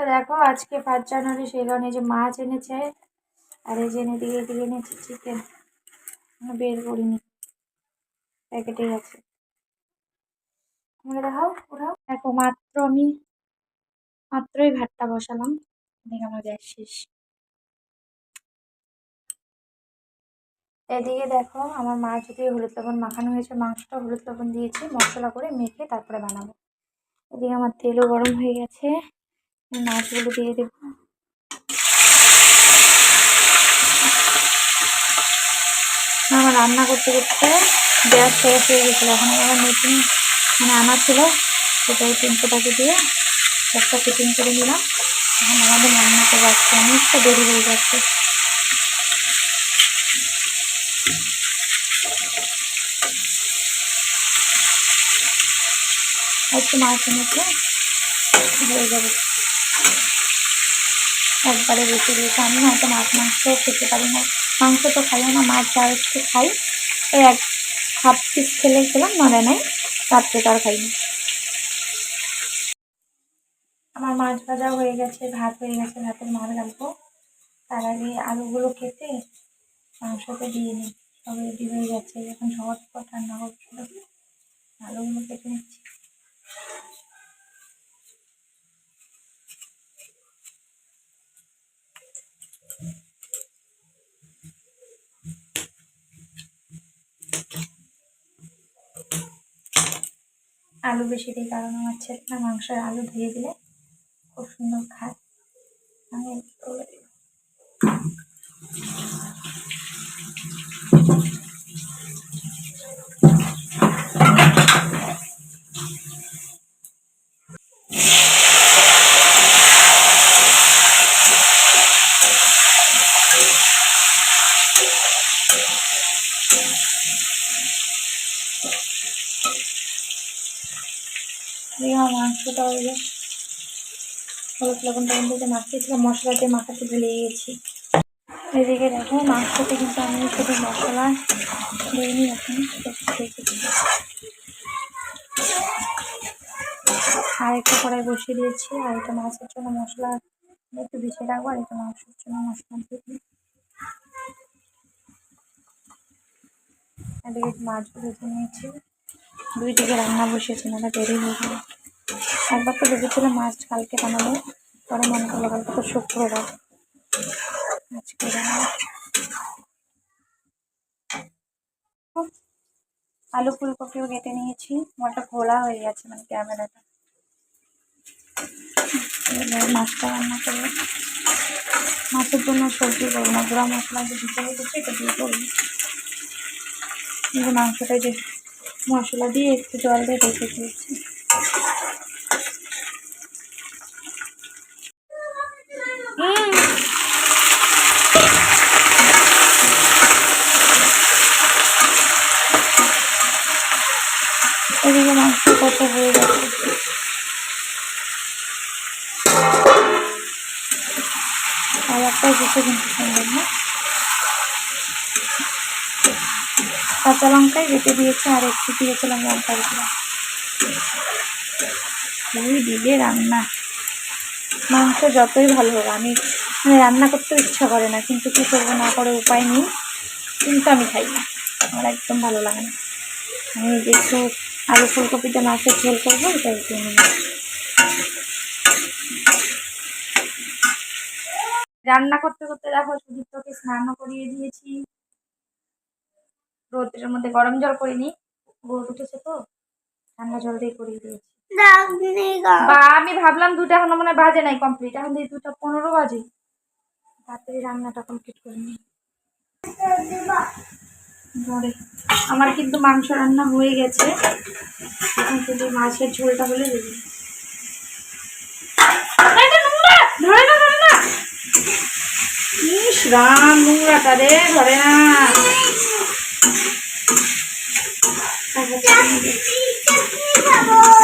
তো দেখো আজকে 5 জানুয়ারি, সেই কারণে যে মাছ এনেছে আর এই যে এদিকে এনেছে চিকেন। বের করিনি, প্যাকেটেই আছে। দেখাও ওরাও দেখো, মাত্রই ভাতটা বসালাম, এদিকে আমার গ্যাস শেষ। এদিকে দেখো আমার মাছ দিয়ে হলুদ লবণ মাখানো হয়েছে, মাংসটা হলুদ লবণ দিয়েছি, মশলা করে মেখে তারপরে বানাবো। এদিকে আমার তেলও গরম হয়ে গেছে, মাছগুলো দিয়ে দেবো। আমার রান্না করতে করতে গ্যাস শেষ হয়ে গেছিলো, এখন আবার নতুন আনা ছিল, সেটাই 300 টাকা দিয়ে একটা ফিটিং করে নিলাম। এখন আমাদের রান্না করে আসছে, অনেকটা দেরি হয়ে যাচ্ছে। একটু মাছ এনেছে, হয়ে যাবে। একবারে বেশি দিয়েছে, আমি হয়তো মাংস খেতে পারি না, মাংস তো খাই না, মাছ যা একটু খাই, এই এক হাফ পিস খেলাম, নড়ে নাই, রাত্রে তো আর খাইনি। আমার মাছ ভাজা হয়ে গেছে, ভাত হয়ে গেছে, ভাতের মার গালবো। তার আগে আলুগুলো কেটে মাংসতে দিয়ে নিই, সব রেডি হয়ে যাচ্ছে। এখন ঝটপট রান্না করছিল, আলুগুলো কেটে নিচ্ছি। আলু বেশি দিই, কারণ আমার ছেলেটা মাংসের আলু ধুয়ে দিলে খুব সুন্দর খায়। আমি মাংসটা হয়ে হলুদ লবণ টবণ দিয়ে মাখিয়েছিলাম, মশলা দিয়ে মাখাতে ভুলে গিয়েছি। এদিকে দেখো মাংসতে কিন্তু আমি শুধু মশলা দিইনি, এখন আর একটা কড়াই বসিয়ে দিয়েছি, আর একটা মাছের জন্য মশলা একটু বেশি রাখবো, আর একটা মাংসের জন্য মশলা দিয়ে দিই। এদিকে মাছগুলো ভেজে নিয়েছি, দুই দিকে রান্না বসিয়েছি, না দেরি হয়ে গেল। একবার তো ভেবেছিলাম মাছ কালকে বানাবো, পরে মনে করলো কালকে তো শুক্রবার, আজকে বানাবো। আলু ফুলকপিও কেটে নিয়েছি, মোটা খোলা হয়ে গেছে ক্যামেরাটা। মাছটা রান্না করবো, মাছের জন্য সবজি করবো না, গুঁড়া মশলা যে দিতে হয়ে গেছে এটা দিয়ে করবো। কিন্তু মাংসটা যে মশলা দিয়ে একটু জল দিয়ে রেখে দিয়েছি। এদিকে মাংস কত হয়ে গেছে, কালারটাও কিছু কিন্তু সুন্দর না। কাঁচা লঙ্কাই বেটে দিয়েছে, আর একটু দিয়েছিলাম লঙ্কার গুঁড়া। দুই দিকে রান্না, মাংস যতই ভালো হোক আমি রান্না করতেও ইচ্ছা করে না, কিন্তু কী করবো, না করে উপায় নেই। কিন্তু আমি খাই না, আমার একদম ভালো লাগে না। আমি একটু আলু ফুলকপিতে মাছের ঝোল করবো, এটা একটু রান্না করতে করতে দেখো সুদীপ্তকে স্নানও করিয়ে দিয়েছি, রোদের মধ্যে গরম জল করিনি, রোদ উঠেছে তো ঠান্ডা জল দিয়ে করিয়ে দিয়েছি। বা আমি ভাবলাম 2টা এখনো মনে বাজে নাই কমপ্লিট, এখন 2:15 বাজে, তাড়াতাড়ি রান্নাটা কমপ্লিট করে নিই। আমার কিন্তু মাংস রান্না হয়ে গেছে, এখন শুধু মাছের ঝোলটা হলে দেবে। ইস রাম, নোংরাটা রে ধরে না।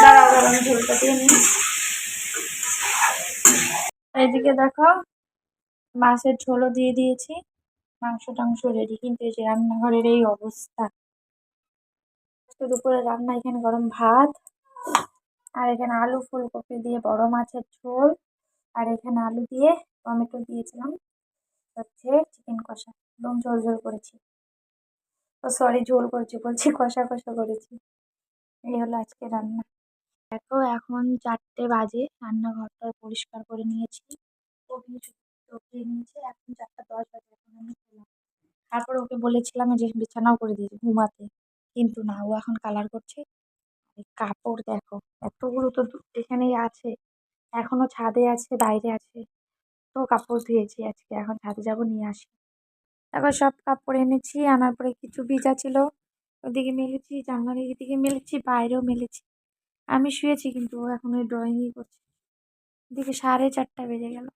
দাঁড়াও আমি ঝোলটা দিয়ে নিই। এইদিকে দেখো মাছের ঝোলও দিয়ে দিয়েছি, মাংস টাংস রেডি, কিন্তু এই যে রান্নাঘরের এই অবস্থা। দুপুরে রান্না, এখানে গরম ভাত, আর এখানে আলু ফুলকপি দিয়ে বড় মাছের ঝোল, আর এখানে আলু দিয়ে টমেটো দিয়েছিলাম হচ্ছে চিকেন কষা, একদম ঝোল ঝোল করেছি। ও সরি, ঝোল করেছি বলছি, কষা কষা করেছি। এই হলো আজকে রান্না। দেখো এখন 4টে বাজে, রান্নাঘরটা পরিষ্কার করে নিয়েছি, ওভেন চপিয়ে নিয়েছি, এখন 4টা 10 বাজে, এখন আমি খেলাম। তারপর ওকে বলেছিলাম যে বিছানাও করে দিয়েছি ঘুমাতে, কিন্তু না, ও এখন কালার করছে। এই কাপড় দেখো, এতগুলো তো এখানেই আছে, এখনো ছাদে আছে, বাইরে আছে। তো কাপড় ধুয়েছি আজকে, এখন ছাদে যাবো, নিয়ে আসি। তারপর সব কাপড় এনেছি, আনার পরে কিছু ভিজা ছিল, ওদিকে মেলেছি, জানলার এদিকে মেলেছি, বাইরেও মেলেছি। আমি শুয়েছি, কিন্তু ও এখন ওই ড্রয়িংই করছে। এদিকে 4:30 বেজে গেল।